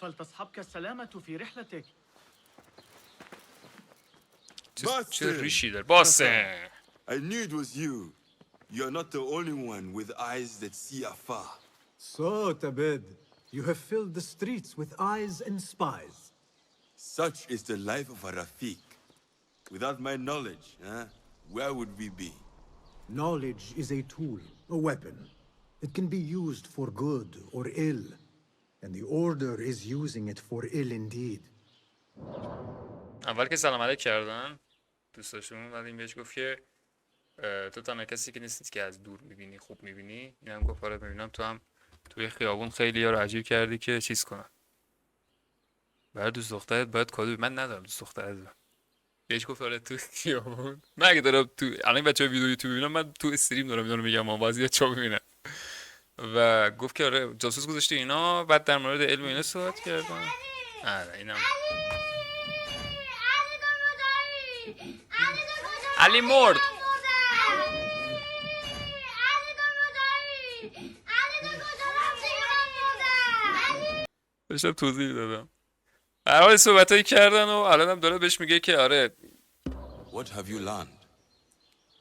فلتصحبك السلامة في رحلتك. چه ریشی داره باسه. I knew it was you. You're not the only one with eyes that see afar. So, Tabed, you have filled the streets with eyes and spies. Such is the life of a Rafiq. Without my knowledge, where would we be? Knowledge is a tool, a weapon. It can be used for good or ill. And the Order is using it for ill indeed. اول که سلام علیک کردن دوستاشون، ولی این بهش گفت که تو تنها کسی که نیستی که از دور میبینی خوب میبینی. این هم گفت آره میبینم تو هم توی خیابون خیلی ها رو عجیب کردی که چیز کنن. برای دوست دخترت باید کادو من ندارم دوست دخترت. بهش گفت آره تو خیابون. من اگه دارم تو الان بچه‌ها ویدیو یوتیوب میبینم، من تو استریم دارم اینا رو میگم، من بازی چا میبینم. و گفت که آره جاسوس گذاشته اینا، بعد در مورد علم اینا صحبت کردن. آره اینم علی مرد. داشتم توضیح دادم. هر حال صحبتایی کردن و الان هم داره بهش میگه که آره What have you learned?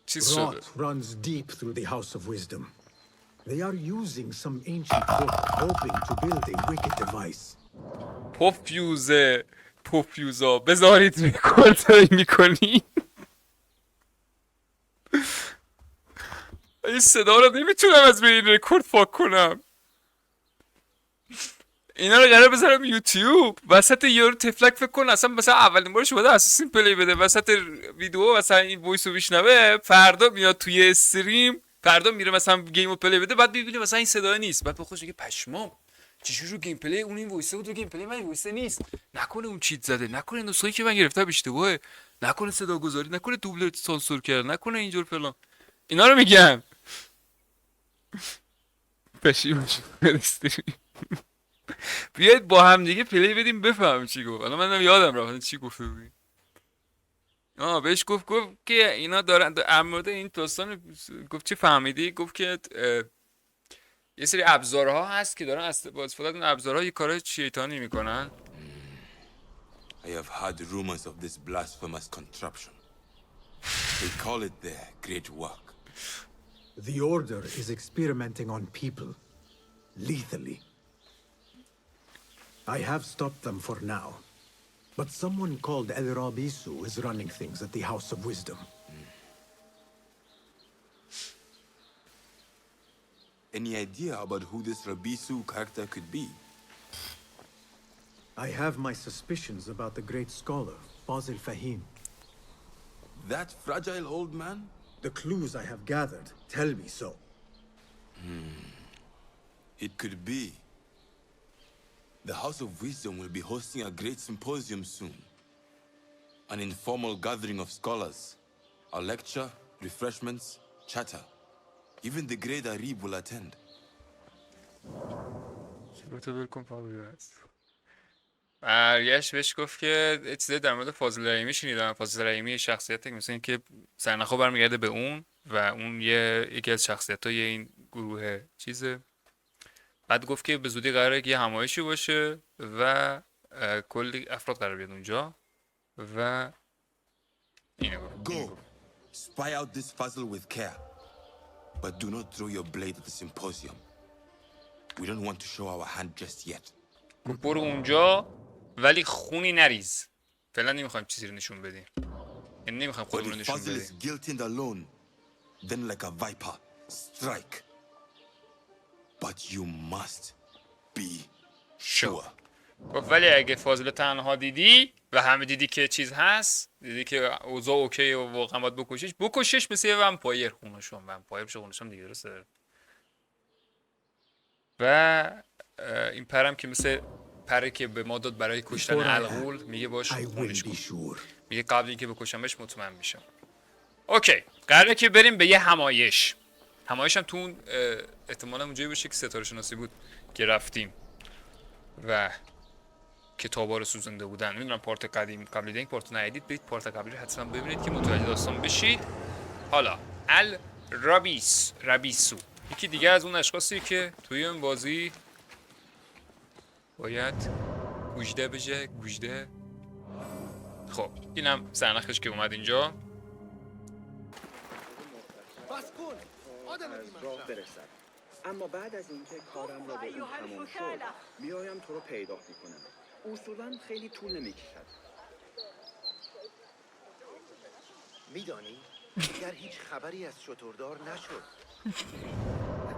چیز شده. Rot runs deep through the House of Wisdom. They are using some ancient book hoping to build a wicked device. پوفیوزا بذارید رکورد میکنی. این صدا رو نمیتونم از بین رکورد پاک کنم. اینا رو قرار بذارم یوتیوب وسط یارو تفلک فکر کن اصلا مثلا اولین بارش اومده اساسین پلی بده وسط ویدیو مثلا این وایس رو بشنوه، فردا میاد توی استریم، فردا میره مثلا گیم رو پلی بده، بعد میبینه مثلا این صدا نیست، بعد به خودش میگه پشمام چجوری رو گیم پلی اون این وایس بود، رو گیم پلی من این وایس نیست، نکنه اون چیت زده، نکنه نسخه‌ای که من گرفتم اشتباهه، نکنه صدا گذاری، نکنه دوبلر سانسور کرده، نکنه اینجور فلان. اینا رو میگم. پشیمونش استریم. بیایید با هم دیگه پلی بدیم بفهم چی گفت. الان منم یادم رفت چی گفته بود. بهش گفت که اینا دارن در مورد این داستان گفت چی فهمیدی؟ گفت که یه سری ابزارها هست که دارن استفاده از ابزارها یه کارهای شیطانی میکنن. I have heard rumors of this blasphemous contraption. They call it the Great Work. The Order is experimenting on people, lethally. I have stopped them for now, but someone called El Rabisu is running things at the House of Wisdom. Any idea about who this Rabisu character could be? I have my suspicions about the great scholar, Fazil Fahim. That fragile old man? The clues I have gathered tell me so. It could be. The House of Wisdom will be hosting a great symposium soon. An informal gathering of scholars. A lecture, refreshments, chatter. Even the great Arib will attend. برگشت بهش گفت که چیزی در مورد فاضل رحیمی شنیدم. فاضل رحیمی شخصیتی مثل این که سرنخو برمیگرده به اون و اون یکی از شخصیت‌های این گروه چیزه. بعد گفت که به زودی قراره که یه همایشی باشه و کلی افراد قرار بیاد اونجا و اینو گفت. Go. Spy out this puzzle with care. But do not throw your blade at the symposium. We don't want to show our hand just yet. برو اونجا ولی خونی نریز. فعلا نمیخوایم چیزی رو نشون بدیم. یعنی نمیخوایم خودمون رو نشون بدیم. If Fazil is guilty and alone, then like a viper, strike. But you must be sure. گفت ولی اگه فاضل تنها دیدی و همه دیدی که چیز هست، دیدی که اوضاع اوکی و واقعا باید بکشش مثل یه ومپایر خونشون، ومپایر بشه خونشون دیگه درسته. و این پرم که مثل پره که به ما داد برای کشتن الغول، میگه باش خونش کن. میگه قبل اینکه بکشمش مطمئن میشم. اوکی قراره که بریم به یه همایش. همایش هم تو اون احتمالا اونجایی باشه که ستاره شناسی بود که رفتیم و کتابا رو سوزنده بودن. نمیدونم پارت قدیم قبلی این پارت ندیدید، برید پارت قبلی رو حتما ببینید که متوجه داستان بشید. حالا رابیسو یکی دیگه از اون اشخاصی که توی این بازی باید گوجده بشه گوجده. خب اینم سرنخش که اومد اینجا. راه برسد. اما بعد از اینکه کارم را به اون تمام شد میایم تو رو پیدا میکنم. اصولا خیلی طول نمیکشد. میدانی دیگر هیچ خبری از شتردار نشد.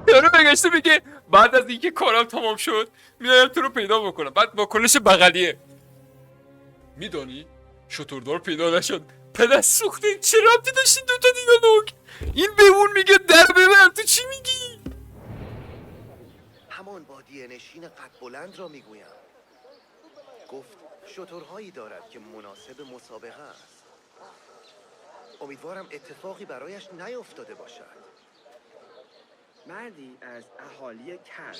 یارو بگشته میگه بعد از اینکه کارم تمام شد میایم تو رو پیدا بکنم. بعد واکنش بغلیه میدانی شتردار پیدا نشد. پدر سوخته چه ربطی داشتی دوتا دیالوگ؟ این به اون میگه در ببر تو چی میگی؟ همان بادیه نشین قد بلند را میگویم. گفت شترهایی دارد که مناسب مسابقه است. امیدوارم اتفاقی برایش نیفتاده باشد. مردی از اهالی کر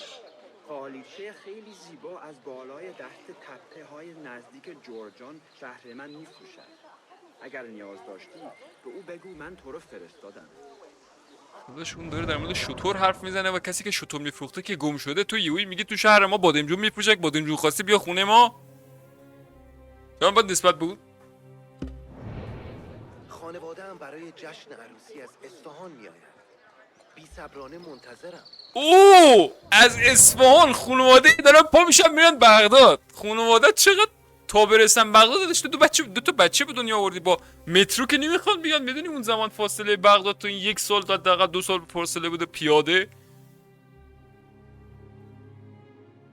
قالیچه خیلی زیبا از بالای دشت تپه های نزدیک جورجان شهر من میفروشد. اگر نیاز داشتی به او بگو من تو رو فرستادم. خودش اون داره در مورد شتر حرف میزنه و کسی که شتر میفروخته که گم شده تو یهویی میگی تو شهر ما بادمجون میفروشه. بادمجون خواستی بیا خونه ما. من باید نسبت بود. خانواده هم برای جشن عروسی از اصفهان میآید. بی صبرانه منتظرم. اوه از اصفهان خانواده دارن پا میشن میرن بغداد. خانواده چقدر تا برسن بغداد داشت دو تا بچه به دنیا آوردی با مترو که نمیخوان بیان. میدونی اون زمان فاصله بغداد تو این 1 سال تا حداقل 2 سال فاصله بوده پیاده.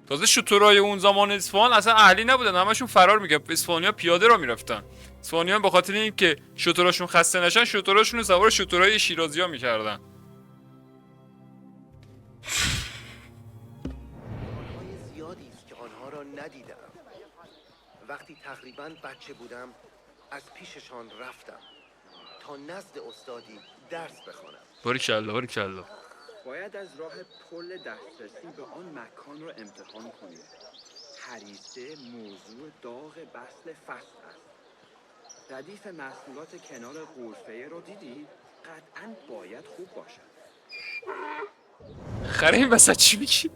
تازه شترای اون زمان اصفهان اصلا اهلی نبودن همشون فرار میکردن. اصفهانی‌ها پیاده را میرفتن. اصفهانی‌ها به خاطر اینکه شتراشون خسته نشن شتراشون رو سوار شترای شیرازی‌ها میکردن. آنهای زیادی است که آنها را ندیدم. وقتی تقریباً بچه بودم از پیششان رفتم تا نزد استادی درس بخوانم. باریکلا باریکلا. باید از راه پل دسترسی به آن مکان را امتحان کنید. هریسه موضوع داغ بسل فصل است. ردیف محصولات کنار غرفه رو دیدی؟ قطعاً باید خوب باشد. خره این وسط چی میگی؟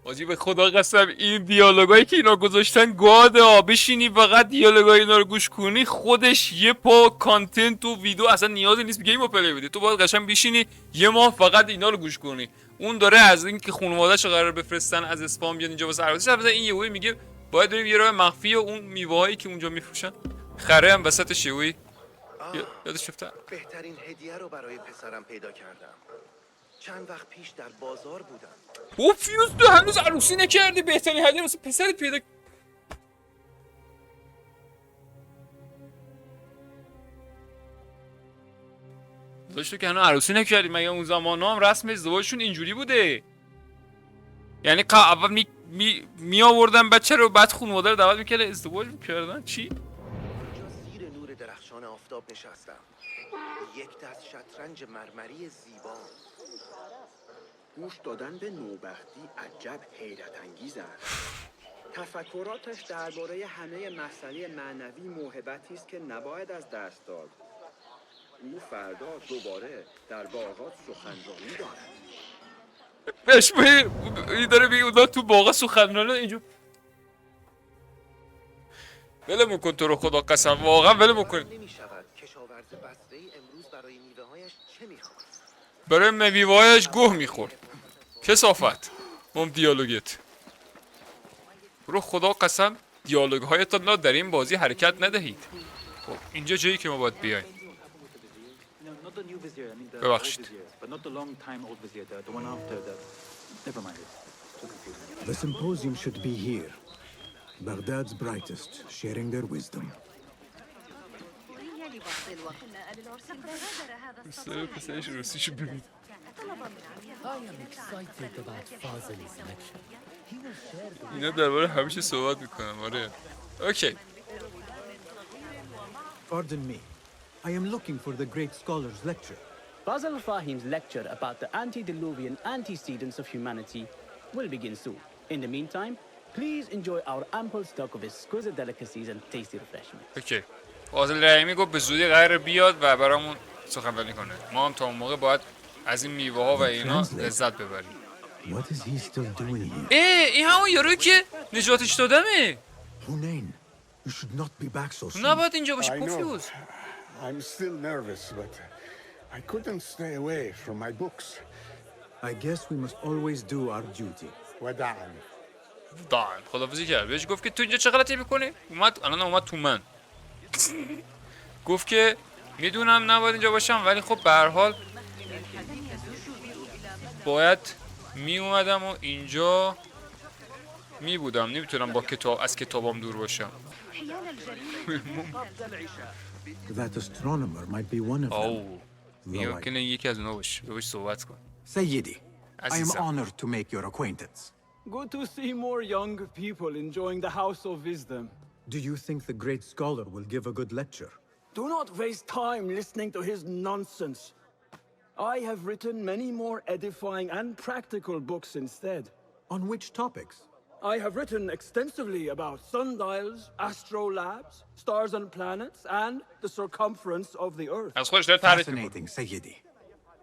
حاجی به خدا قسم این دیالوگایی که اینا گذاشتن گاده بشینی فقط دیالوگای اینا رو گوش کنی خودش یه پا کانتنت و ویدیو اصلا نیازی نیست گیم پلی بدی. تو باید قشنگ بشینی یه ماه فقط اینا رو گوش کنی. اون داره از اینکه خانواده‌اش قرار بفرستن از اسپام بیاد اینجا واسه عروسیش مثلا این یهویی میگه باید بریم یه راه مخفی و اون میوه‌هایی که اونجا میفروشن. خره هم وسط یهویی یادش افتاد. بهترین هدیه رو برای پسرم پیدا کردم. چند وقت پیش در بازار بودم. او فیوز تو هنوز عروسی نکردی بهترین هدیه واسه پسرت پیدا داشتو که هنوز عروسی نکردی. مگه اون زمانا هم رسم ازدواجشون اینجوری بوده؟ یعنی اول می آوردن بچه رو بعد خانواده رو دعوت میکرد ازدواج میکردن چی؟ اینجا زیر نور درخشان آفتاب نشستم. یک دست شطرنج مرمری زیبا. گوش دادن به نوبختی عجب حیرت انگیز است. تفکراتش درباره همه مسئله معنوی موهبتی است که نباید از دست داد. او فردا دوباره در باغات سخنرانی دارد. بهش این داره میگه اونا تو باغ سخنرانی اینجا ولمون کن تو رو خدا قسم واقعا ولمون کن. نمی‌شود کشاورز بصره‌ای امروز برای میوه‌هایش چه می‌خواست؟ برای میوه‌هایش گوه میخورد. کثافت. اون دیالوگت. رو خدا قسم دیالوگ‌هایتان در این بازی حرکت ندهید. خب اینجا جایی که ما باید بیایم. ببخشید. The symposium should be here. Baghdad's brightest, sharing their wisdom. پسرش روسیشو ببین. اینا درباره همیشه صحبت میکنم آره. اوکی. Pardon me. I am looking for the great scholar's lecture. Basil Fahim's lecture about the antediluvian antecedents of humanity will begin soon. In the meantime, please enjoy our ample stock of exquisite delicacies and tasty refreshments. اوکی. فاضل رحیمی گفت به زودی قرار بیاد و برامون سخنرانی کنه. ما هم تا اون موقع باید از این میوه ها و اینا لذت ببریم. What is he still doing here? این همون یارویی که نجاتش دادمه. Hunain, you should not be back so soon. نباید اینجا باشی I know. پوفیوز. I'm still nervous, but I couldn't stay away from my books. I guess we must always do our duty. وداعاً. دان خدافظی کرد. بهش گفت که تو اینجا چه غلطی میکنی؟ اومد تو من. گفت که میدونم نباید اینجا باشم ولی خب به هر حال باید می اومدم و اینجا می بودم. نمیتونم با از کتابام دور باشم. That astronomer might be one of them. آو ممکنه یکی از اونا باشه. باش صحبت کن. Sayyidi, I am عزیزم. honored to make your acquaintance. Good to see more young people enjoying the House of Wisdom. Do you think the great scholar will give a good lecture? Do not waste time listening to his nonsense. I have written many more edifying and practical books instead. On which topics? I have written extensively about sundials, astrolabes, stars and planets, and the circumference of the Earth. از خودش داره تعریف میکنه. Fascinating, Sayyidi.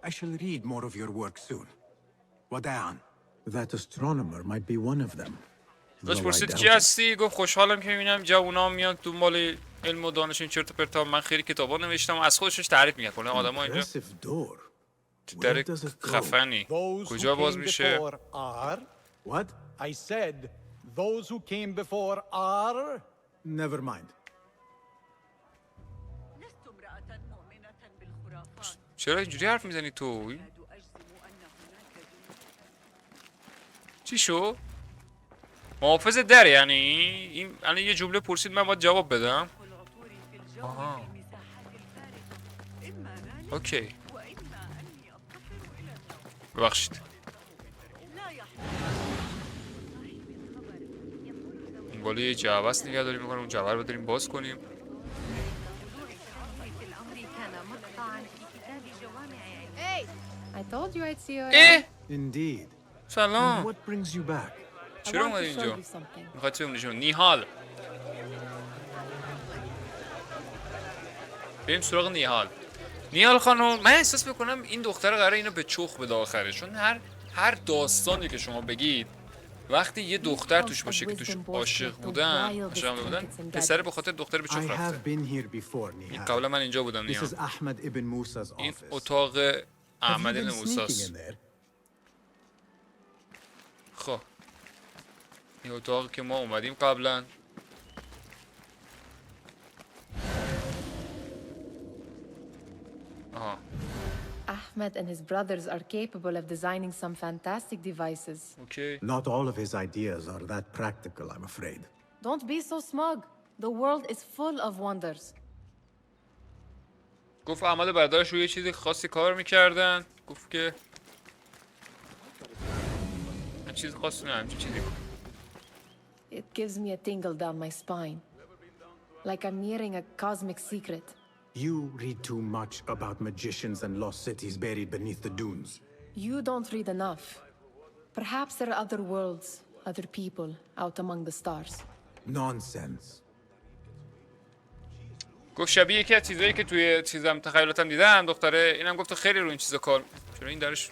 I shall read more of your work soon. Wada'an. That astronomer might be one of them. داشت Though I پرسید doubt کی it. هستی؟ گفت خوشحالم که میبینم جوونا میان دنبال علم و دانش این چرت و پرتا. من خیلی کتابا نوشتم و از خودش تعریف میکنه. کلا آدم‌ها اینجا Impressive door. در Where does it go? خفنی. Those کجا who باز came میشه؟ before are. What? I said, those who came before are. Never mind. چرا اینجوری حرف میزنی تو؟ چی شو؟ محافظ در یعنی این الان یه جمله پرسید من باید جواب بدم. آها. اوکی. ببخشید. این بالا یه جعبه نگه داریم میکنم اون جعبه رو بداریم باز کنیم. I told you I'd see you. اه! Indeed. سلام. What brings you back? I چرا want اومدی to show اینجا؟ you something. میخواد چه بمونیشون؟ نیحال. بریم سراغ نیحال. نیحال خانم من احساس میکنم این دختر قراره اینو به چخ بده آخره، چون هر داستانی که شما بگید وقتی یه دختر توش باشه که توش عاشق بودن پسر به خاطر دختر به چخ I رفته. have been here before, Nihal. قبلا من اینجا بودم This نیحال. is Ahmed ibn Musa's این office. اتاق Have you احمد been بن sneaking موساست. in there? خب این اتاقی که ما اومدیم قبلا. آها Ahmed and his brothers are capable of designing some fantastic devices. اوکی. Not all of his ideas are that practical, I'm afraid. Don't be so smug. The world is full of wonders. گفت احمد برادرش روی یه چیز خاصی کار میکردن. گفت که چیز خاصی نه همچین چیزی. It gives me a tingle down my spine. Like I'm hearing a cosmic secret. You read too much about magicians and lost cities buried beneath the dunes. You don't read enough. Perhaps there are other worlds, other people out among the stars. Nonsense. گفت شبیه یکی از چیزایی که توی چیزم تخیلاتم دیدم دختره. اینم گفت خیلی رو این چیزا کار. چرا این درش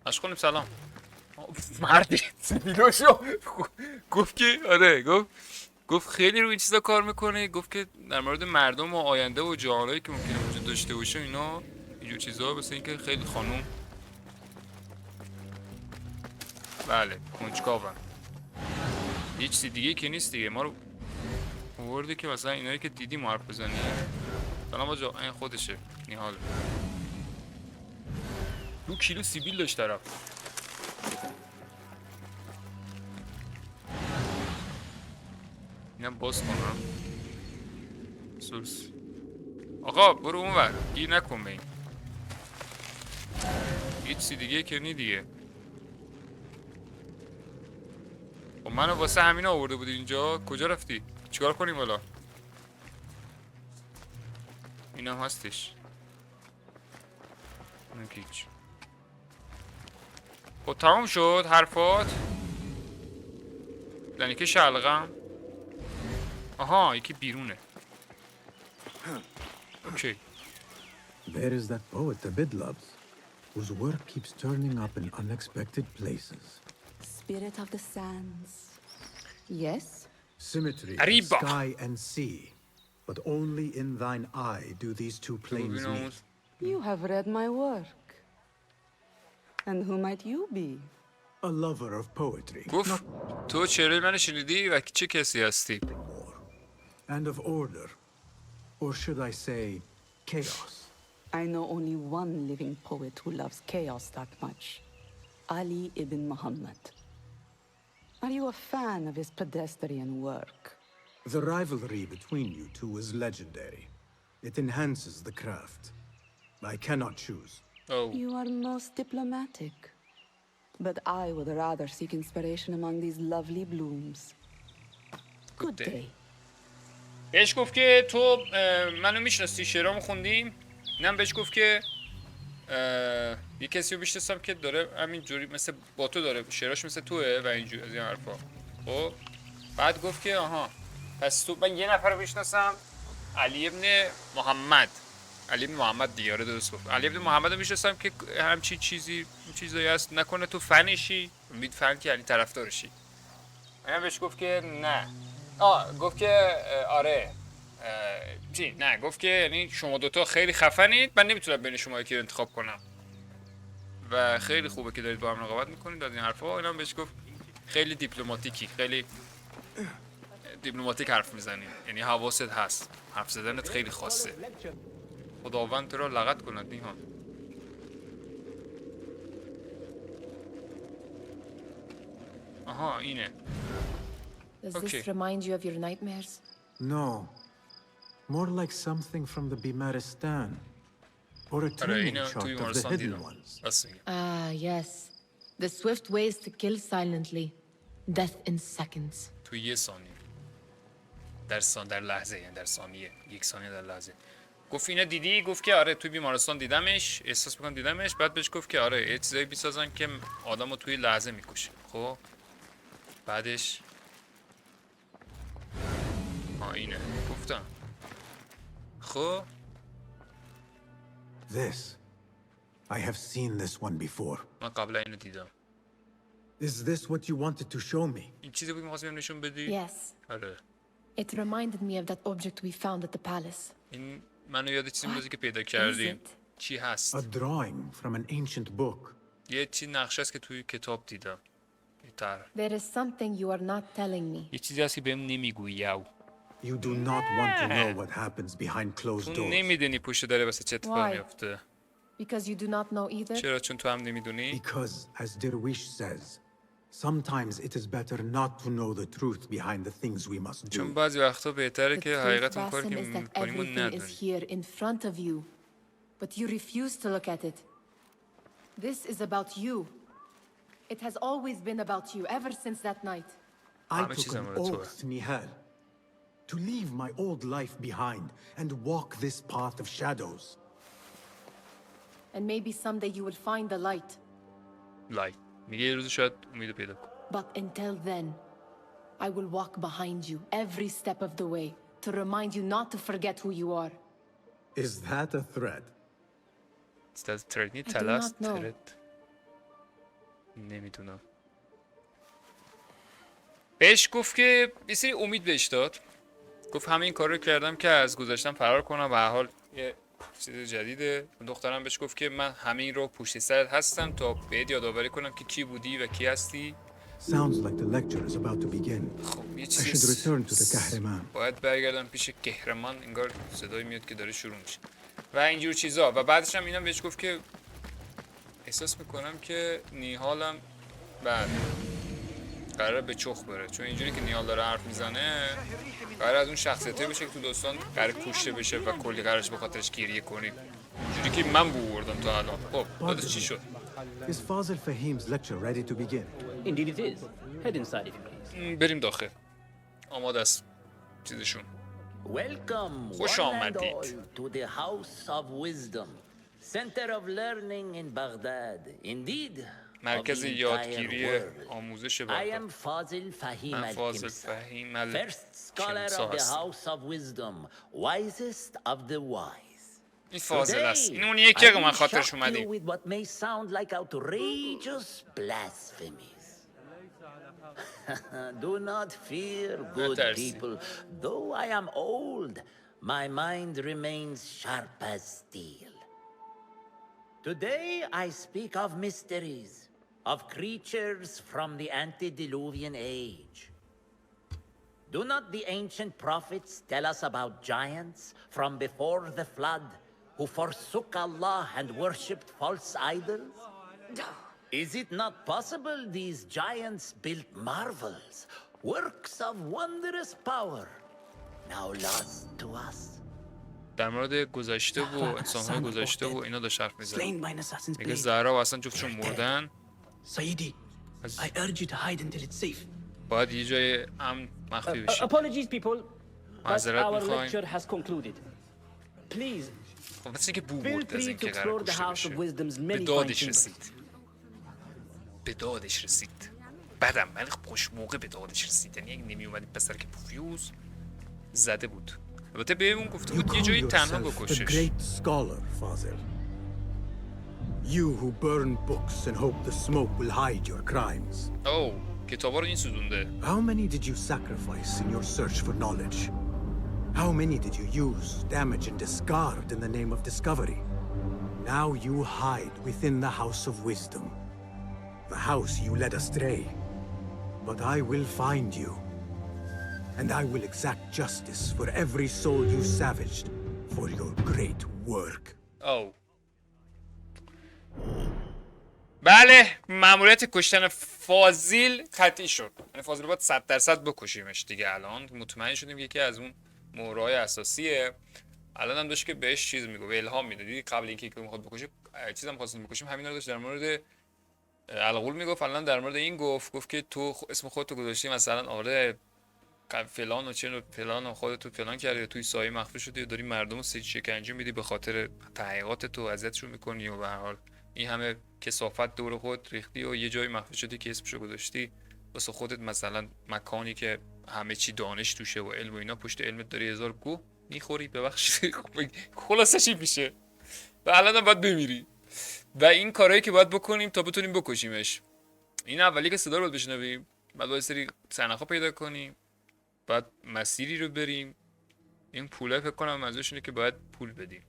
اش کنیم سلام. مردی سیبیلوشو گفت که آره گفت خیلی روی این چیزا کار میکنه. گفت که در مورد مردم و آینده و جهانایی که ممکنه وجود داشته باشه اینا اینجور چیزا مثل اینکه خیلی خانوم بله کنجکاون. هیچ چیز دیگه که نیست دیگه. ما رو آورده که مثلا اینایی که دیدیم حرف بزنیم. سلام آجا این خودشه نیحال. 2 کیلو سیبیل داشت طرف. اینم باز کنم. سورس آقا برو اون ور گیر نکن به این. هیچ چیز دیگه که نی دیگه. خب منو واسه همین آورده بودی اینجا. کجا رفتی؟ چیکار کنیم حالا؟ اینم هستش. هیچ. خب تمام شد حرفات. یعنی که شلغم. آها یکی بیرونه. اوکی. There is that poet Abid loves. whose work keeps turning up in unexpected places. Spirit of the sands. Yes? Symmetry of Arriba. sky and sea. But only in thine eye do these two planes meet. You have read my work. And who might you be? A lover of poetry. گفت تو چهره من شنیدی و چه کسی هستی؟ And of order. Or should I say, chaos. I know only one living poet who loves chaos that much. Ali ibn Muhammad. Are you a fan of his pedestrian work? The rivalry between you two is legendary. It enhances the craft. I cannot choose. Oh. You are most diplomatic. But I would rather seek inspiration among these lovely blooms. Good day. بهش گفت که تو منو میشناسی، شعرامو خوندیم. اینم بهش گفت که یه کسی رو میشناسم که داره همین جوری مثل با تو داره شعراش مثل توه و اینجوری از این حرفا. خب بعد گفت که آها پس تو من یه نفر رو میشناسم، علی ابن محمد. علی ابن محمد دیگه، آره درست گفت. علی ابن محمد رو میشناسم که همچی چیزایی هست، نکنه تو فنشی؟ امید فن که یعنی طرفدارشی. من بهش گفت که نه. گفت که آره. چی؟ نه گفت که یعنی شما دوتا خیلی خفنید، من نمیتونم بین شما یکی رو انتخاب کنم و خیلی خوبه که دارید با هم رقابت میکنید از این حرفا. اینم بهش گفت خیلی دیپلماتیکی، خیلی دیپلماتیک حرف میزنی، یعنی حواست هست، حرف زدنت خیلی خاصه. خداوند تو را لعنت کند نیها. آها اینه. Does this remind you of your nightmares? No. More like something from the Bimaristan. Or a training shot of the hidden ones. Ah, yes. The swift ways to kill silently. Death in seconds. تو یه ثانیه. در لحظه، یعنی در ثانیه. یک ثانیه در لحظه. گفت اینو دیدی؟ گفت که آره توی بیمارستان دیدمش، احساس میکنم دیدمش. بعد بهش گفت که آره یه چیزایی بیسازن که آدمو توی لحظه میکشه. خب بعدش اینه گفتم. خب This. I have seen this one before. من قبلا اینو دیدم. Is this what you wanted to show me? این چیزی بود که می‌خواستم نشون بدی؟ Yes. آره. It reminded me of that object we found at the palace. این منو یاد چیزی میندازه که پیدا کردیم. چی هست؟ A drawing from an ancient book. یه چی نقشه است که توی کتاب دیدم. There is something you are not telling me. یه چیزی هست که بهم نمیگویی. You do not want to know what happens behind closed doors. تو نمیدونی پشت در واسه چه اتفاقی میفته. Because you do not know either. چرا؟ چون تو هم نمیدونی. Because as Derwish says, sometimes it is better not to know the truth behind the things we must do. چون بعضی وقتا بهتره که حقیقت اون کاری که می‌کنیم می‌کنیم ندونی. Everything is here in front of you, but you refuse to look at it. This is about you. It has always been about you ever since that night. I took an oath, Nihal, to leave my old life behind and walk this path of shadows. And maybe someday you will find the light. Light. میگه یه روز شاید امید پیدا کن. But until then, I will walk behind you every step of the way to remind you not to forget who you are. Is that a threat? Is that a threat? I do not know. نمیدونم. بهش گفت که یه سری امید بهش داد. گفت همه این کار رو کردم که از گذشتم فرار کنم و هر حال یه چیز جدیده. دخترم بهش گفت که من همه این رو پشت سرت هستم تا بهت یادآوری کنم که کی بودی و کی هستی. Sounds like the lecture is about to begin. خب یه I should return to the kahraman. باید برگردم پیش قهرمان. انگار صدای میاد که داره شروع میشه و اینجور چیزا. و بعدش هم اینم بهش گفت که احساس میکنم که نیهالم بعد قراره به چخ بره، چون اینجوری که نیال داره حرف میزنه قراره از اون شخصیتی بشه که تو داستان قراره کشته بشه و کلی قرارش به خاطرش گریه کنیم، اینجوری که من بوردم تا الان. خب داداش چی شد؟ Is Fazil Fahim's lecture ready to begin? Indeed it is. Head inside if you please. بریم داخل. آماده است چیزشون. Welcome خوش one and آمدید. all to the House of Wisdom, center of learning in Baghdad. Indeed. مرکز یادگیری آموزش I بغداد. am فاضل فهیم من فاضل فهیم First scholar of the House of Wisdom, wisest of the wise. این فاضل است. این اونیه که من خاطرش اومدیم. With what may sound like outrageous blasphemies. Do not fear, good people. Though I am old, my mind remains sharp as steel. Today I speak of mysteries, of creatures from the antediluvian age. Do not the ancient prophets tell us about giants from before the flood who forsook Allah and worshipped false idols? Is it not possible these giants built marvels, works of wondrous power, now lost to us? در مورد گذشته و انسان‌های گذشته و اینا داشت حرف می‌زنه. میگه زهرا و اصلا جفتشون مردن. Sayyidi, I urge you to hide until it's safe. باید یه جای امن مخفی بشی. Apologies people, but معذرت our می‌خوایم. lecture has concluded. Please, خب مثل که بو feel برد از free این to که قرار explore the کشته house of بشه. wisdom's به many fine دادش chambers. رسید. به دادش رسید. بعدم ولی خوش موقع به دادش رسید. یعنی اگه نمی اومد پسر که پوفیوز زده بود. البته بهمون گفته بود یه جایی تنها بکشش. The great scholar, Fazil. You who burn books and hope the smoke will hide your crimes. Oh, کتابا رو این سوزونده. How many did you sacrifice in your search for knowledge? How many did you use, damage, and discard in the name of discovery? Now you hide within the house of wisdom. The house you led astray. But I will find you. And I will exact justice for every soul you savaged for your great work. Oh. بله، مأموریت کشتن فاضل قطعی شد. یعنی فاضل باید 100% بکشیمش دیگه. الان مطمئن شدیم یکی از اون مهرهای اساسیه. الان هم داشت که بهش چیز میگه، الهام میده. دیدی قبل اینکه میخواد بکشه، چیزام خواستیم بکشیم، همین رو داشت در مورد الغول میگفت. الان در مورد این گفت که تو اسم خودتو گذاشتی مثلا آره فلان و چه فلان و خودتو فلان کردی، توی سایه مخفی شدی و داری مردم رو شکنجه میدی به خاطر تحقیقات تو، اذیتشون میکنی و به هر حال این همه کثافت دور خود ریختی و یه جایی مخفی شدی که اسمشو گذاشتی واسه خودت، مثلا مکانی که همه چی دانش توشه و علم و اینا، پشت علمت داری هزار گو میخوری. ببخشید خلاصه چی میشه و الان باید بمیری. و این کارهایی که باید بکنیم تا بتونیم بکشیمش. این اولی که صدا رو باید بشنویم، بعد باید سری سنخا پیدا کنیم، بعد مسیری رو بریم. این پوله فکر کنم منظورش اینه که باید پول بدیم،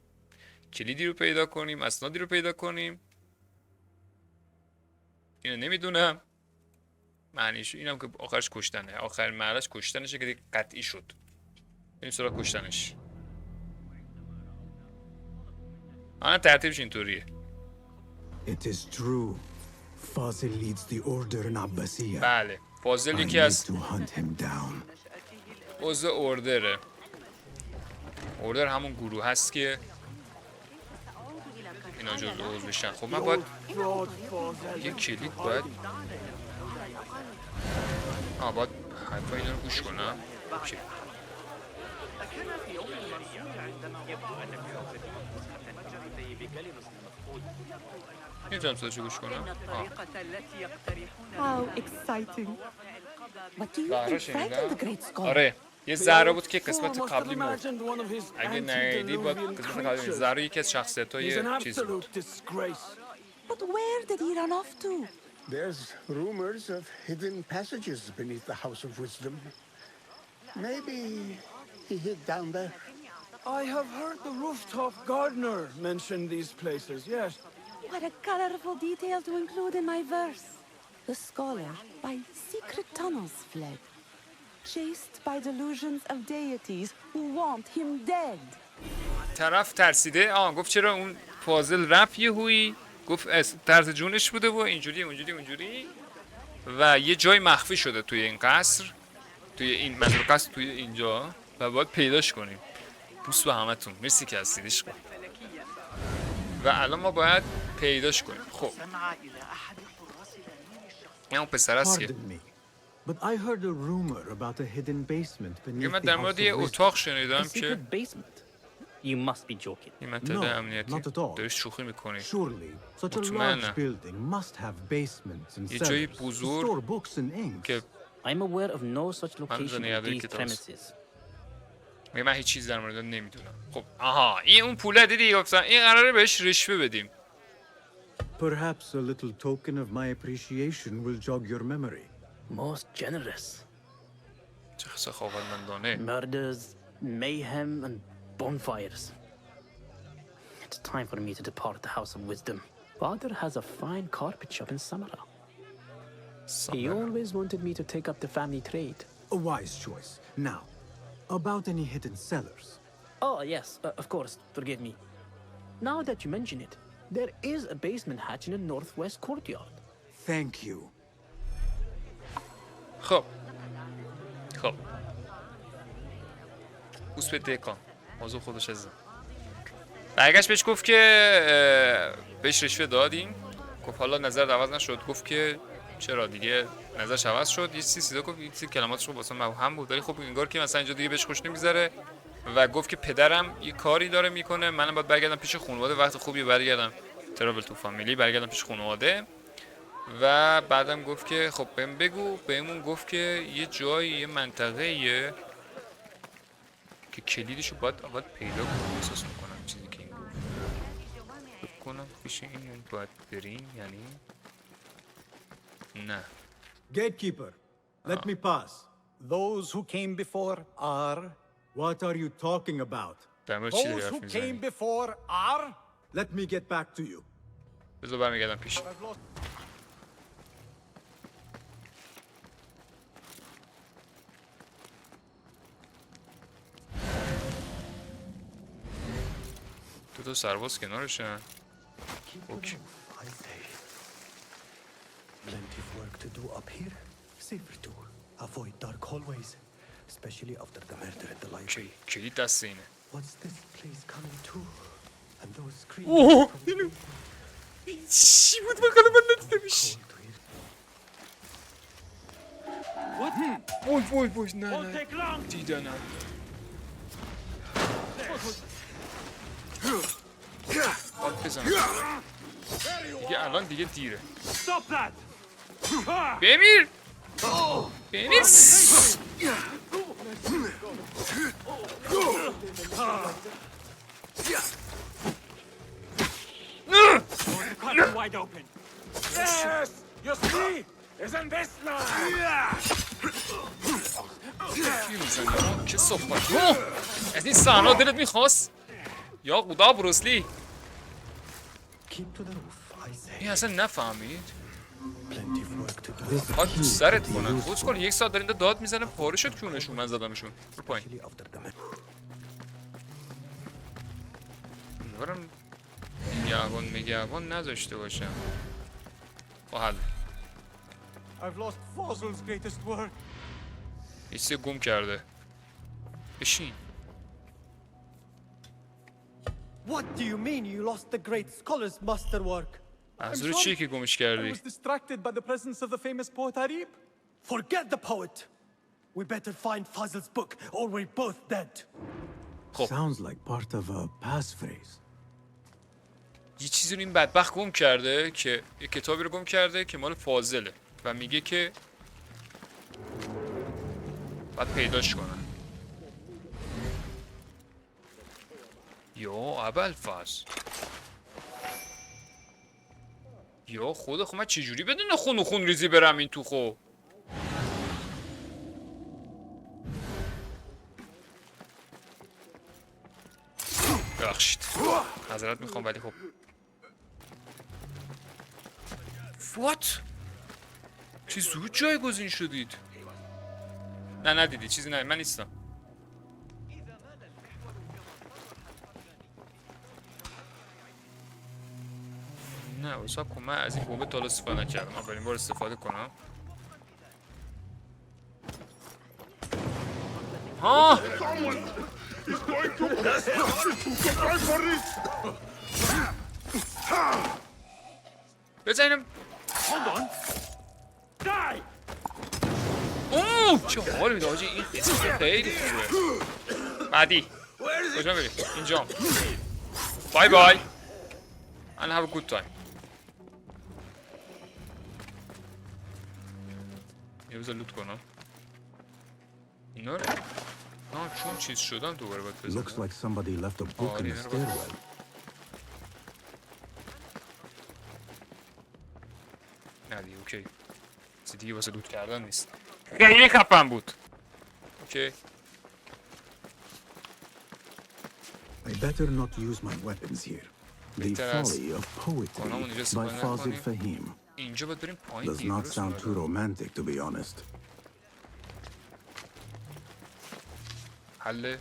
کلیدی رو پیدا کنیم، اسنادی رو پیدا کنیم. اینو نمیدونم معنیش. اینم که آخرش کشتنه، آخر مرحلهش کشتنشه که دیگه قطعی شد. بریم سراغ کشتنش. آن ترتیبش اینطوریه. It is true. Fazil leads the order in Abbasiyah. بله، فاضل یکی از عضو اوردره. اوردر همون گروه هست که اینا جزو عضو بشن. خب من باید یه کلید باید باید حرفا اینا رو گوش کنم. اوکی. میتونم صداشو گوش کنم. How exciting. What do you think frightened the great scholar? آره، یه زهرا بود که قسمت قبلی مرد. اگه نیدی باید قسمت قبلی زهرا یکی از شخصیت‌های چیزی بود. But where did he run off to? There's rumors of hidden passages beneath the House of Wisdom. Maybe he hid down there. I have heard the rooftop gardener mention these places, yes. What a colorful detail to include in my verse. The scholar by secret tunnels fled, chased by delusions of deities who want him dead. طرف ترسیده. گفت چرا اون فاضل رفت یهویی، گفت طرز جونش بوده و اینجوری و یه جای مخفی شده توی این قصر، توی این منظور قصر توی اینجا و باید پیداش کنیم. بوس به همتون، مرسی که هستیدش کن. و الان ما باید پیداش کنیم. خب این اون پسر هست که But I heard a rumor about a hidden basement beneath من the در House مورد of یه Wisdom. اتاق شنیدم که You must be joking. این مطلب امنیتی داری شوخی میکنی. Surely, such a large مطمئنم building must have basements and یه جایی cellars to بزرگ store books and inks. که I'm aware of no such location in these premises. من هیچ چیز در مورد نمیدونم. خب آها این اون پوله دیدی گفتن این قراره بهش رشوه بدیم. Perhaps a little token of my appreciation will jog your memory. Most generous. چه سخاوتمندانه. Murders, mayhem, and bonfires. It's time for me to depart the House of Wisdom. Father has a fine carpet shop in Samara. He always wanted me to take up the family trade. A wise choice. Now, about any hidden cellars. Oh, yes, of course, forgive me. Now that you mention it, there is a basement hatch in the northwest courtyard. Thank you. خب بوس به دکان موضوع خودش از برگشت بهش گفت که بهش رشوه دادیم. گفت حالا نظر عوض نشد. گفت که چرا دیگه نظرش عوض شد. یه چیزی گفت یه چیزی کلماتش رو واسه مبهم بود ولی خب انگار که مثلا اینجا دیگه بهش خوش نمیگذره و گفت که پدرم یه کاری داره میکنه منم باید برگردم پیش خانواده. وقت خوبی برگردم ترابل تو فامیلی برگردم پیش خانواده. و بعدم گفت که خب بهم بگو. بهمون گفت که یه جایی یه منطقه‌ایه که کلیدشو باید اول پیدا کنم. احساس میکنم چیزی که این گفت فکر کنم پیش این باید بریم یعنی نه. Gatekeeper, let me pass. Those who came before are... What are you talking about? Those who came before are... Let me get back to you. بذار برمیگردم پیش. تو سرباز کنارشن. اوکی. Plenty of work to do up here. Safer to avoid dark hallways, especially after the murder at the library. کلید دست اینه. What's this place coming to? And those screams. اوه اینو چی بود بکنه من ندیدمش. وای نه دیدنم. آت بزنم دیگه الان دیگه دیره. بمیر بمیر. Wide open. Yes, you see, isn't this nice? چه صحبت از این صحنه دلت میخواست یا خدا بروسلی. این اصلا نفهمید. خواهد تو سرت کنن. خودش کن 1 ساعت دارین داد میزنه پاره شد کونشون. من زدمشون رو پایین. برم نگهبان نداشته باشم. حل یه چیزی گم کرده. بشین. What do you mean you lost the great scholar's masterwork? منظور چیه که گمش کردی؟ I was distracted by the presence of the famous poet Arib. Forget the poet. We better find Fazl's book or we're both dead. Sounds like part of a passphrase. یه چیزی رو این بدبخت گم کرده که یه کتابی رو گم کرده که مال فاضله و میگه که باید پیداش کنن. یا ابوالفضل یا خود خب من چجوری بدون خون ریزی برم این تو خب. ببخشید معذرت میخوام ولی خب وات چه زود جایگزین شدید. نه ندیدی چیزی نه من نیستم. نه حساب کن من از این بمب تا حالا استفاده نکردم. اولین بار استفاده کنم. ها بزنیم. اوه چه حال میده حاجی. این قسمت خیلی خوبه. بعدی کجا بریم؟ اینجا. بای بای and have a good time. یه بذار لوت کنم اینا رو. چون چیز شدن دوباره باید بزنم. Looks like somebody left a book in the stairwell. نه دیگه اوکی. چیزی دیگه واسه لوت کردن نیست. خیلی خفن بود. اوکی. I better not use my weapons here. The folly of poetry by Fazil Fahim. اینجا باید بریم پایین. Does not sound too romantic to be honest. حله.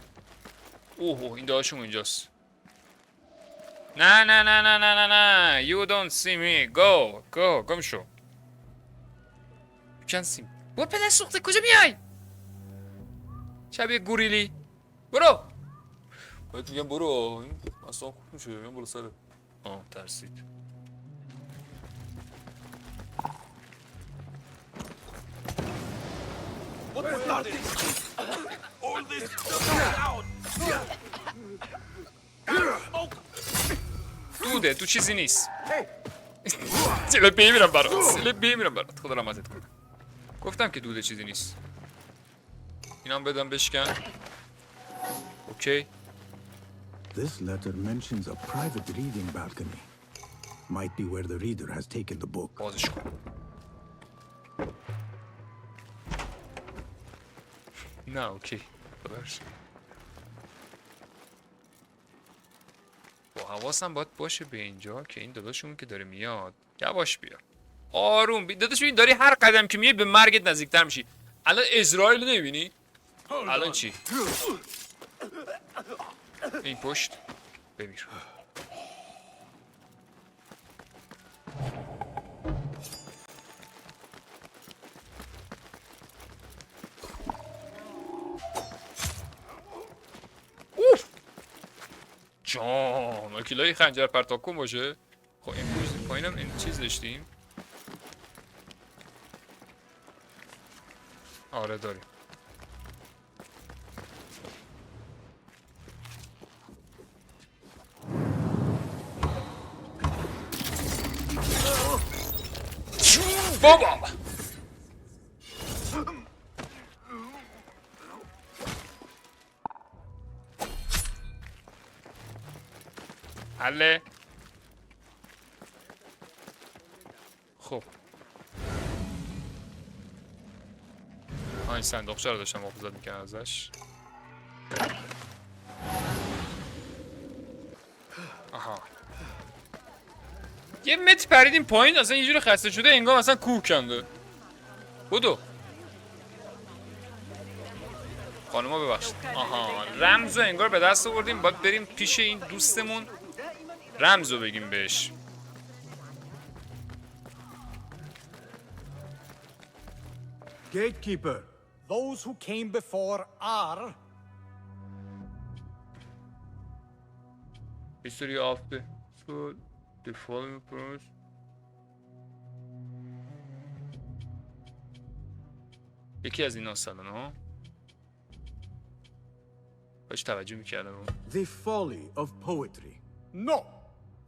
اوه این داشم اینجاست. نه نه نه نه نه نه نه. You don't see me. Go. گم شو. You can't see me. برو پدر سوخته کجا میای؟ شبیه گوریلی. برو. باید میگم برو. اصلا خوب میشه. میگم برو سره. ترسید. دوده تو چیزی نیست. سلب بیمیرم برات. خدا رحمتت کنه. گفتم که دوده چیزی نیست. اینم بدم بشکن. اوکی. This letter mentions a private reading balcony. Might be where the reader has taken the book. بازش کن. نه اوکی. ببرش. با حواسم باید باشه به اینجا که این داداشمون که داره میاد یواش بیا. آروم داداش ببین داری هر قدم که میای به مرگت نزدیکتر میشی. الان اسرائیل نمیبینی؟ الان چی؟ این پشت بمیر. جان اکیلای خنجر پرتاب کن باشه. خب این پایینم این چیز داشتیم. آره داریم. بابا حله. خب این صندوقچه رو داشتم محافظت میکنم ازش. آها یه متر پریدیم پایین اصلا یه جوری خسته شده انگار اصلا کوه کنده. بودو خانوما ببخشید. آها رمزو انگار به دست آوردیم باید بریم پیش این دوستمون رمزو بگیم بهش. Gatekeeper, those who came before are... History of the following promise. یکی از اینا سالن ها باش توجه میکردم. The folly of poetry. No!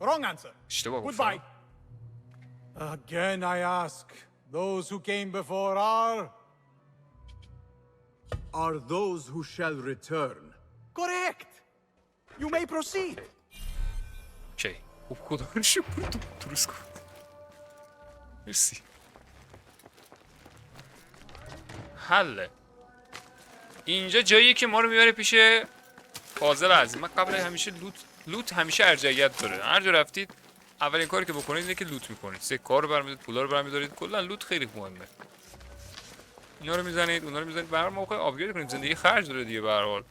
Wrong answer. اشتباه Goodbye. Again I ask, those who came before are those who shall return. correct. You may proceed. اوکی. او خدا رو شکر درست گفت. مرسی. حله. اینجا جاییه که ما رو میبره پیش فاضل عزیز. من قبل همیشه لوت همیشه ارجعیت داره. هر جا رفتید اولین کاری که بکنید اینه که لوت میکنید. سکه رو برمی‌دارید، پولا رو برمی‌دارید. کلا لوت خیلی مهمه. اینا رو میزنید، اونا رو میزنید. به هر موقع آپگرید کنید. زندگی خرج داره دیگه به هر حال.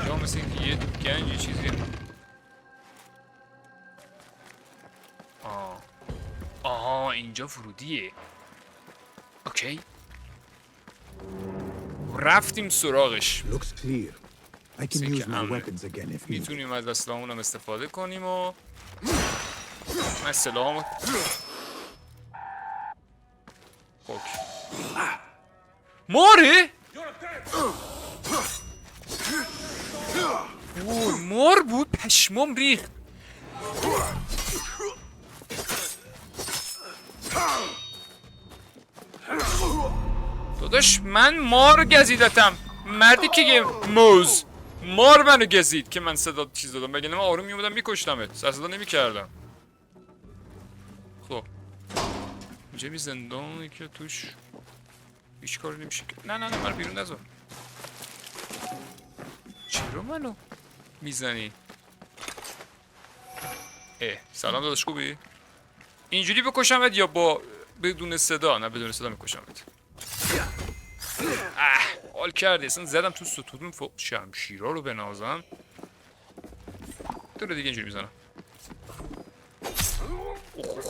یا مثل اینکه یه گنج چیزی. آها اینجا ورودیه. اوکی. رفتیم سراغش. میتونیم از اسلحه‌مون هم استفاده کنیم و من سلاحمو ماره؟ مار بود پشمام ریخت. داداش من مار گزیدتم. مردی که موز مار منو گزید که من صدا چیز دادم. بگه من آروم میومدم میکشتمت، سر صدا نمیکردم. خب اینجا می زندانی که توش هیچ کاری نمیشه. نه من بیرون نذار. چرا منو میزنی؟ سلام داداش، خوبی؟ اینجوری بکشمت یا با بدون صدا؟ نه بدون صدا میکشمت. حال کردی اصلا زدم تو ستون شمشیرها رو بنازم. دور دیگه اینجوری میزنم.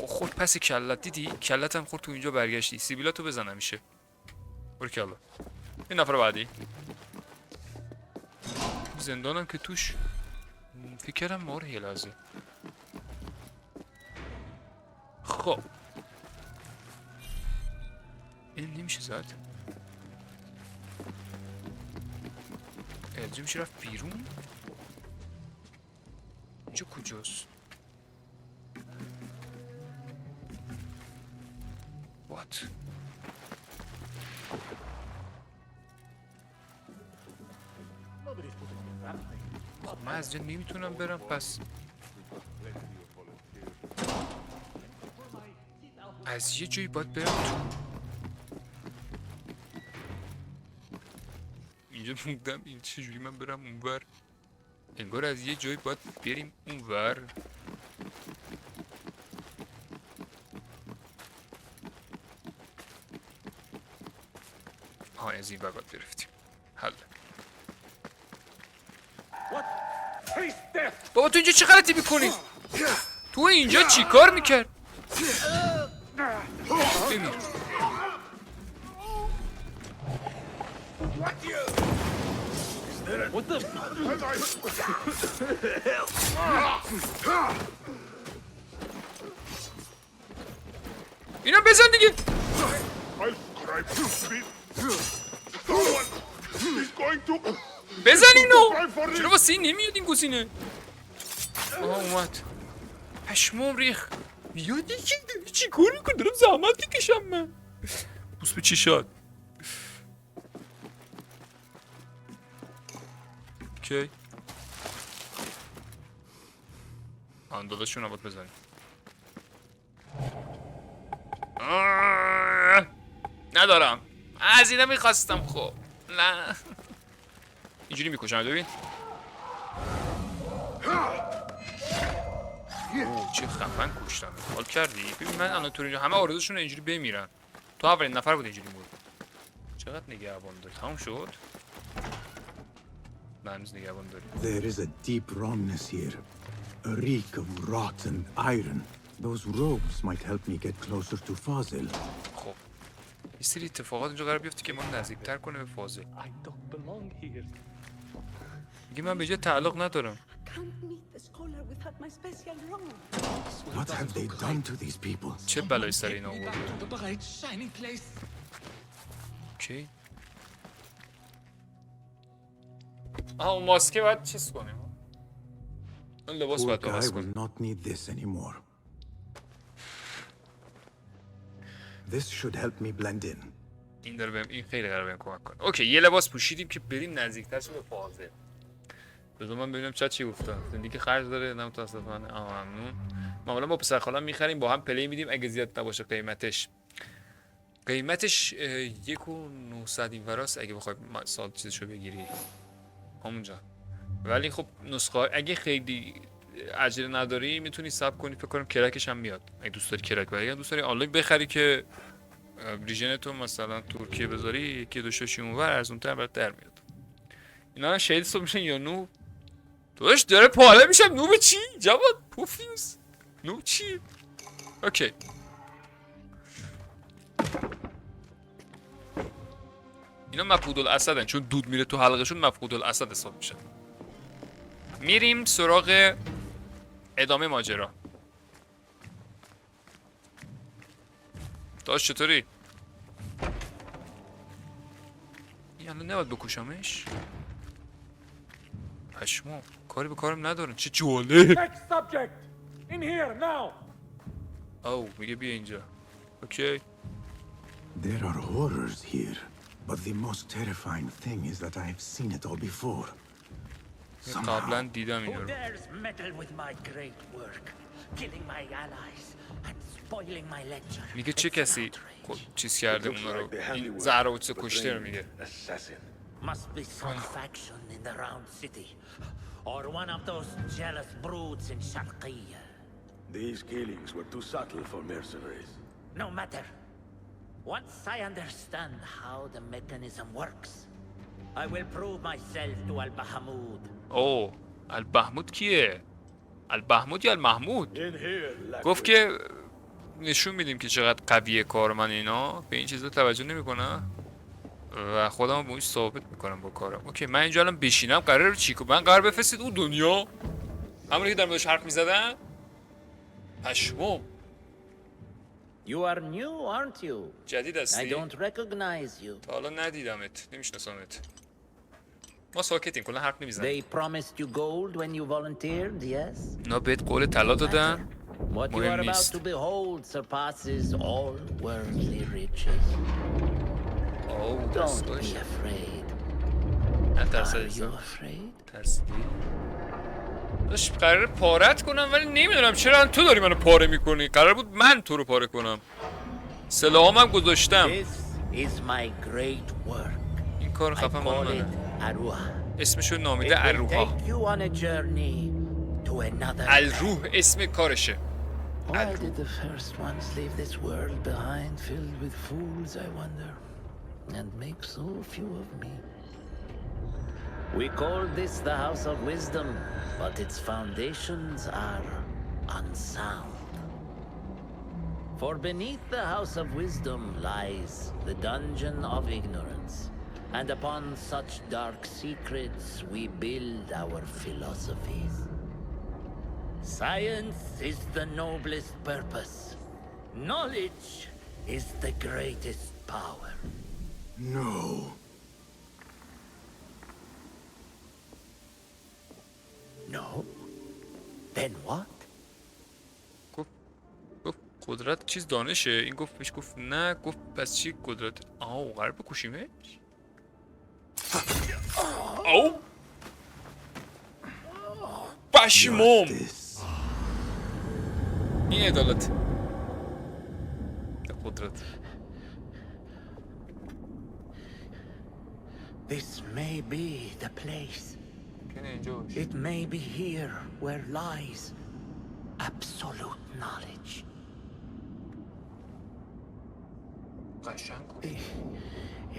خود پس کلت دیدی؟ کلت هم خورد تو اینجا برگشتی. سیبیلاتو بزن همیشه. برو کلا. این نفر بعدی. زندانم که توش فکرم ماره یه لحظه. خب این نمیشه زد. اینجا میشه رفت بیرون. اینجا کجاست؟ What؟ خب من از اینجا نمیتونم برم پس از یه جایی باید برم تو. اینجا موندم. این چجوری من برم اونور؟ انگار از یه جایی باید بریم اونور. از این بغداد گرفتیم. حل. بابا تو اینجا چه غلطی میکنی؟ تو اینجا چی کار میکرد؟ بمیر. اینا بزن دیگه. بزن اینو. چرا واسه این نمیاد این گزینه؟ اومد. پشمام ریخ. بیاد یکی چی کار میکنه؟ دارم زحمت میکشم من. بوس به چی شد؟ اوکی. داداشون رو باید بزنیم. ندارم. از اینه میخواستم. خب نه اینجوری میکشم. ببین چه خفن کشتم. حال کردی؟ ببین من آناتوری اینجا همه آرزوشون اینجوری بمیرن. تو اولین نفر بود اینجوری مرد. چقدر نگهبان داری؟ تموم شد؟ نه هنوز نگهبان داری. There is a deep wrongness here. A reek of rot and iron. Those robes might help me get closer to Fazil. خب یه سری اتفاقات اینجا قرار بیفته که ما نزدیکتر کنه به فاضل. میگه من به جای تعلق ندارم. What have they done to these people? چه بلایی سر اینا آورده؟ اوکی. اون ماسکه باید چیز کنیم. اون لباس باید عوض کنیم. I will not need this anymore. This should help me blend in. این داره بهم این خیلی قراره بهم کمک کنه. اوکی یه لباس پوشیدیم که بریم نزدیکتر به فاضل. بذار من ببینم چی افتاد. زندگی خرج داره نه متاسفانه. ممنون. معمولا با پسر خالم میخریم با هم پلی میدیم اگه زیاد نباشه قیمتش 1,900 این وراست اگه بخوای سال چیزشو بگیری همونجا. ولی خب نسخه اگه خیلی عجله نداری میتونی صبر کنی. فکر کنم کرکش هم میاد اگه دوست داری کرک بخری. اگه دوست داری آنلاین بخری که ریژن تو مثلا ترکیه بذاری یکی دو شاشی اونور ارزون‌تر برات در میاد. اینا شهید صبح میشن یا نو؟ توش داره پاله میشم. نو چی؟ جواد پوفیوس نو چی؟ اوکی اینا مفقود الاسدن چون دود میره تو حلقشون مفقود الاسد حساب میشن. میریم سراغ ادامه ماجرا. داش چطوری؟ یعنی نباید بکشمش؟ پشمام کاری به کارم ندارن. چه جالب. او میگه بیا اینجا. اوکی. There are horrors here. But the most terrifying thing is that I have seen it all before. قبلا دیدم Who اینا رو. dares meddle with my great work, killing my allies and spoiling my lecture? میگه چه کسی چیز کرده اونا رو، این زهراوتس کشته رو میگه. Must be some faction in the round city, or one of those jealous broods in Sharqiyya. These killings were too subtle for mercenaries. No matter. Once I understand how the mechanism works, I will prove myself to Al-Bahamud. اوه البحمود کیه؟ البحمود یا المحمود؟ گفت که نشون میدیم که چقدر قویه کارمند اینا، به این چیزا توجه نمیکنه و خودم به اون ثابت میکنم با کارم. اوکی من اینجا الان بشینم قراره رو چی کنم؟ من قرار بفرستید اون دنیا همونی که در موردش حرف میزدن؟ پشمام. You are new, aren't you? جدید هستی؟ I don't recognize you. تا حالا ندیدمت، نمیشناسمت. ما ساکتیم کلا حرف نمیزنیم. They promised you gold when you volunteered, yes? اونا بهت قول طلا دادن؟ What you مهم are about نیست. to behold surpasses all worldly riches. Don't be afraid. نه ترس Are you عزیزم. afraid? ترسیدی؟ داشت قرار پارت کنم ولی نمیدونم چرا تو داری منو پاره میکنی. قرار بود من تو رو پاره کنم. سلاحام هم گذاشتم. This is my great work. این کار خفن مال منه. اسمشو It نامیده will الروحا. take you on a journey to another. الروح اسم کارشه. Why did the first ones leave this world behind filled with fools, I wonder, and make so few of me? We call this the House of Wisdom, but its foundations are unsound. For beneath the House of Wisdom lies the Dungeon of Ignorance, and upon such dark secrets we build our philosophies. Science is the noblest purpose. Knowledge is the greatest power. No. No? Then what? گفت قدرت چیز دانشه. این گفت بهش گفت نه. گفت پس چی قدرت؟ قرار بکشیمش؟ او پشمام. این عدالت قدرت. This may be the place. It may be here where lies absolute knowledge.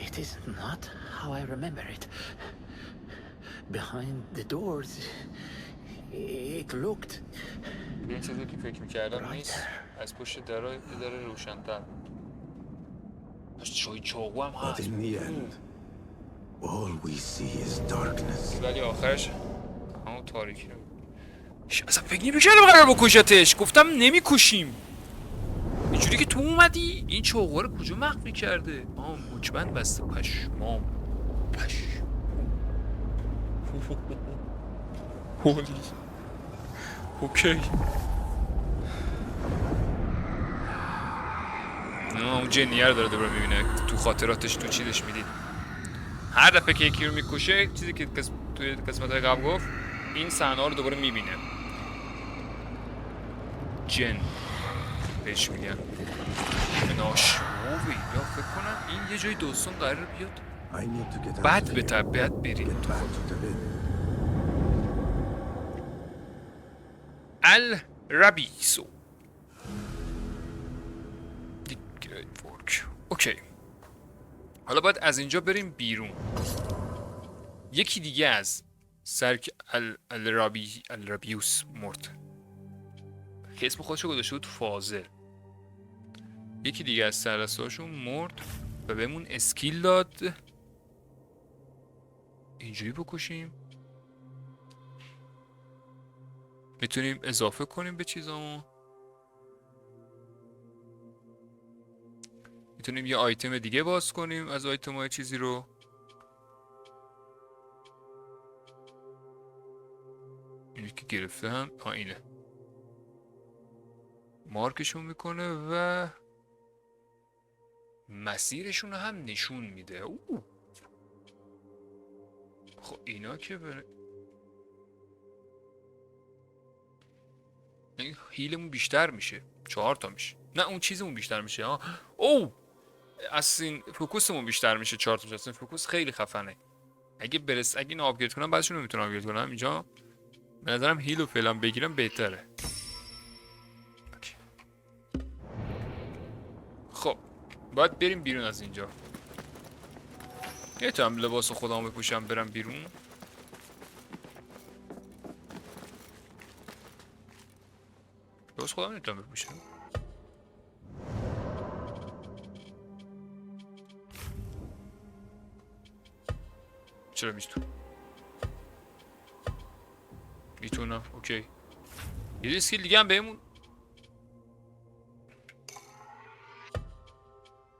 It is not how I remember it. Behind the doors, it looked. این چیزی که فکر میکردم نیست. از پشت در روشن‌تر. چای چاقو هم But هست. in the end, all we see is darkness. ولی آخرش همون تاریکی رو. اصلا فکر نمی‌کردم قرار بکشتش. گفتم نمی‌کشیم. اینجوری که تو اومدی این چاقو رو کجا مخفی کرده؟ مچبند بسته. پشمام. هولی. اوکی. اون جنیه رو داره دوباره میبینه. تو خاطراتش تو چیزش میدید. هر دفعه که یکی رو میکشه چیزی که توی قسمت‌های قبل گفت این صحنه‌ها رو دوباره میبینه. جن بهش میگن. ناشوی یا فکر کنم این یه جای دوستان قرار بیاد بعد به طبیعت بریم. الربیسو اوکی. حالا باید از اینجا بریم بیرون. یکی دیگه از سرک الربیوس مرد که اسم خودشو گذاشته بود فاضل. یکی دیگه از سررساشون مرد و بهمون اسکیل داد. اینجوری بکشیم. میتونیم اضافه کنیم به چیزامون. میتونیم یه آیتم دیگه باز کنیم از آیتم های چیزی رو. اینی که گرفتم اینه. مارکشون میکنه و مسیرشون رو هم نشون میده. خب اینا که این هیلمون بیشتر میشه، 4 تا میشه. نه اون چیزمون بیشتر میشه ها. از این فوکوسمون بیشتر میشه 4 تا. اصلا فوکوس خیلی خفنه. اگه اینو آپگرید کنم بعدشون رو میتونم آپگرید کنم. اینجا به نظرم هیل و فعلا بگیرم بهتره. خب باید بریم بیرون از اینجا. نمیتونم لباس خودمو بپوشم برم بیرون. لباس خودم نمیتونم بپوشم. چرا میتونم؟ اوکی. یه اسکیل دیگه هم بهمون.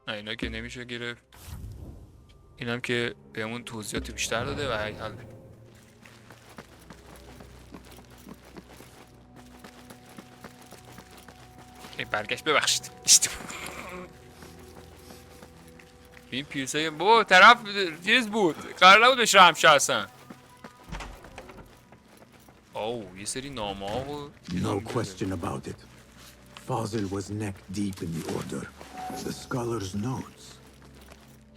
نه اینا که نمیشه گرفت. اینم که بهمون توضیحات بیشتر داده و حل. برگشت ببخشید. این پیرسه بابا طرف چیز بود، قرار نبود بشه همشه اصلا. یه سری نامه ها و No question about it. Fazil was neck deep in the order. The scholar's notes.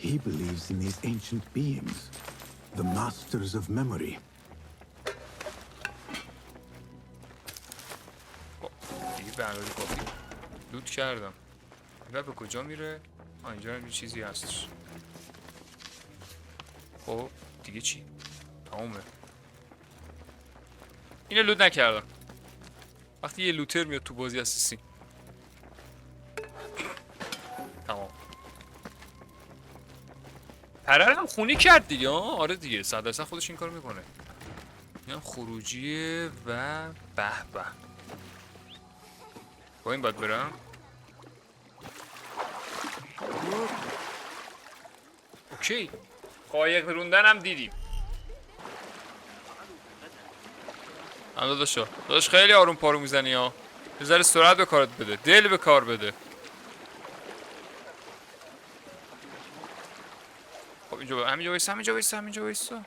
He believes in these ancient beings, the masters of memory. دیگه به اندازه کافی لوت کردم. و به کجا میره؟ اینجا هم یه چیزی هستش. خب دیگه چی؟ تمومه. اینو لوت نکردم. وقتی یه لوتر میاد تو بازی اساسی تمام. پرر هم خونی کرد دیگه. آره دیگه 100% خودش این کار میکنه. این هم خروجیه و به به. با این باید برم. اوکی. قایق روندن هم دیدیم. داداش خیلی آروم پارو میزنی ها. یه ذره سرعت به کارت بده، دل به کار بده. خب اینجا همینجا وایسا.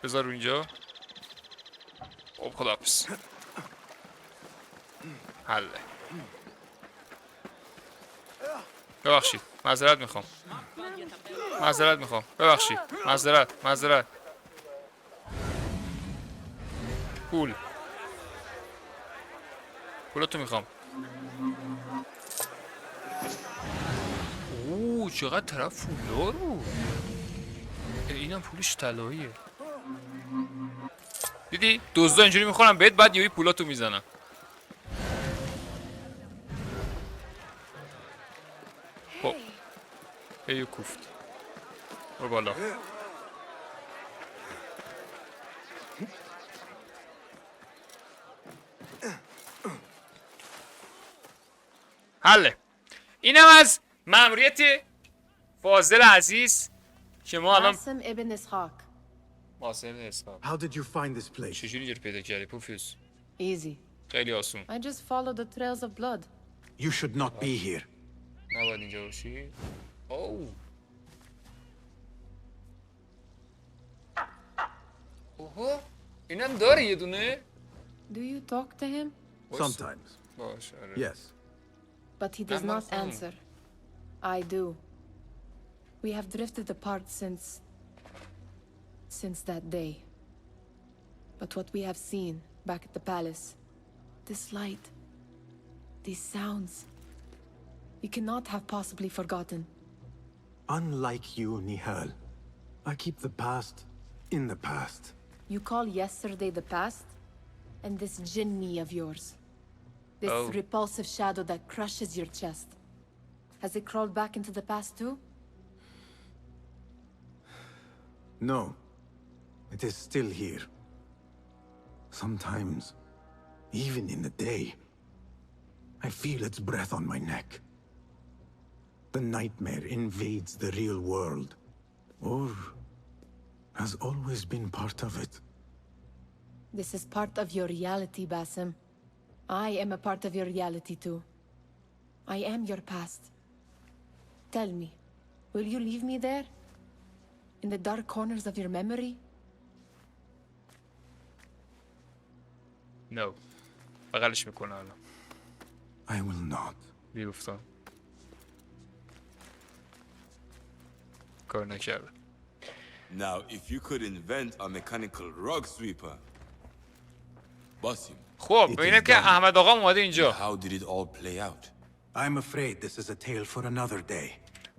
بذار رو اینجا. خب خداحافظ. حله. ببخشید معذرت میخوام. ببخشید معذرت. پولتو میخوام. چقدر طرف پولدار بود. اینم پولش طلاییه. دیدی دزدا اینجوری میخورن بهت، بعد یهویی پولاتو میزنن. خب هیو کوفت برو بالا. حله. اینم از مأموریت فاضل عزیز که ما الان قاسم ابن اسحاق. How did you find this place? چجوری اینجا رو پیدا کردی پوفیوس؟ Easy. خیلی آسون. I just followed the trails of blood. You should not be here. نباید اینجا باشی. اوه اینم داره یه دونه. Do you talk to him? Sometimes. Yes. But he does not answer. I do. We have drifted apart since that day. But what we have seen back at the palace, this light, these sounds, you cannot have possibly forgotten. Unlike you, Nihal, I keep the past in the past. You call yesterday the past? And this jinni of yours, this repulsive shadow that crushes your chest, has it crawled back into the past too? No, it is still here. Sometimes, even in the day, I feel its breath on my neck. The nightmare invades the real world, or has always been part of it. This is part of your reality, Basim. I am a part of your reality too. I am your past. Tell me, will you leave me there? In the dark corners of your memory? No. بغلش میکنه الان. I will not. بیفتم. کار نکرده. Now, if you could invent a mechanical rug sweeper, Basim. خب ببینیم که احمد آقا اومده اینجا. How did it all play out? I'm afraid this is a tale for another day.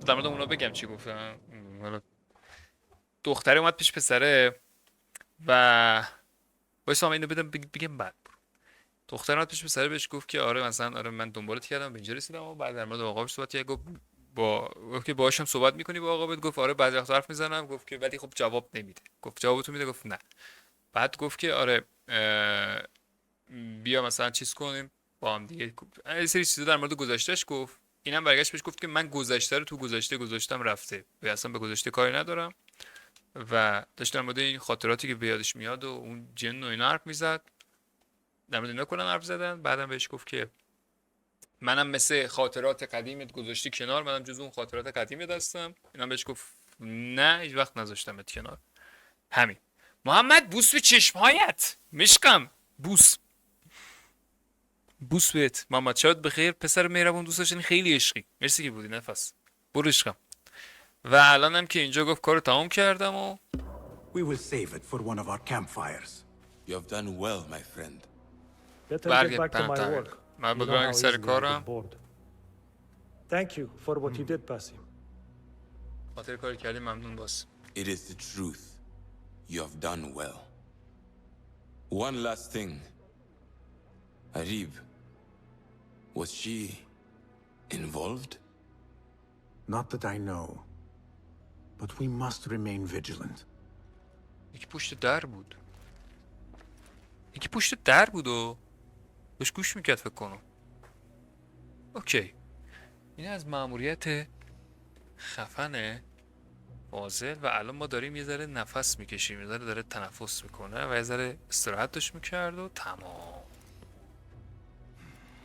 در مورد اونا بگم چی گفتم. حالا دختره اومد پیش پسره و وایسا اینو بگم بعد. دختره اومد پیش پسره بهش گفت که آره مثلا آره من دنبالت کردم به اینجا رسیدم و بعد در مورد آقا صحبت کرد. گفت گفت که باهاشم صحبت میکنی با آقا بهت؟ گفت آره بعضی وقتا حرف میزنم. گفت که ولی خب جواب نمیده. گفت جوابتو میده؟ گفت نه. بعد گفت که آره بیا مثلا چیز کنیم با هم دیگه. یه سری چیزا در مورد گذشتهش گفت. اینم برگشت بهش گفت که من گذشته رو تو گذشته گذاشتم رفته و اصلا به گذشته کاری ندارم و داشت در مورد این خاطراتی که به یادش میاد و اون جن و اینا حرف میزد. در مورد اینا کلا حرف زدن. بعدم بهش گفت که منم مثل خاطرات قدیمت گذاشتی کنار، منم جزو اون خاطرات قدیمت هستم. اینم بهش گفت نه هیچ وقت نذاشتمت کنار. همین. محمد بوس به چشمهایت مشقم. بوس بهت. محمد شاد بخیر پسر مهربون، دوست داشتنی، خیلی عشقی. مرسی که بودی نفس. برو عشقم. و الانم که اینجا گفت کارو تمام کردم و We will save it for one of our campfires. You have done well, my friend. Better get back to my work. من You know برم how سر easily I get کارم. bored. Thank you for what you did, Basim. خاطر کاری کردی ممنون باز. It is the truth. You have done well. One last thing. Arib, was she involved? Not that I know. But we must remain vigilant. یکی پشت در بود. یکی پشت در بود و بهش گوش میکرد فکر کنم. اوکی. این از مأموریت خفنه فاضل و الان ما داریم یه ذره نفس میکشیم، یه ذره داره تنفس میکنه و یه ذره استراحت داشت میکرد و تمام.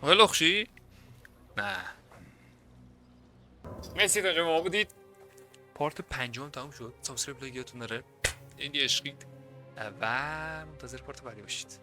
لخشی؟ نه. مرسی تا جمعه بودید. پارت 5 تموم شد. سابسکرایب لایک یادتون نره. این عشقی و منتظر پارت بعدی باشید.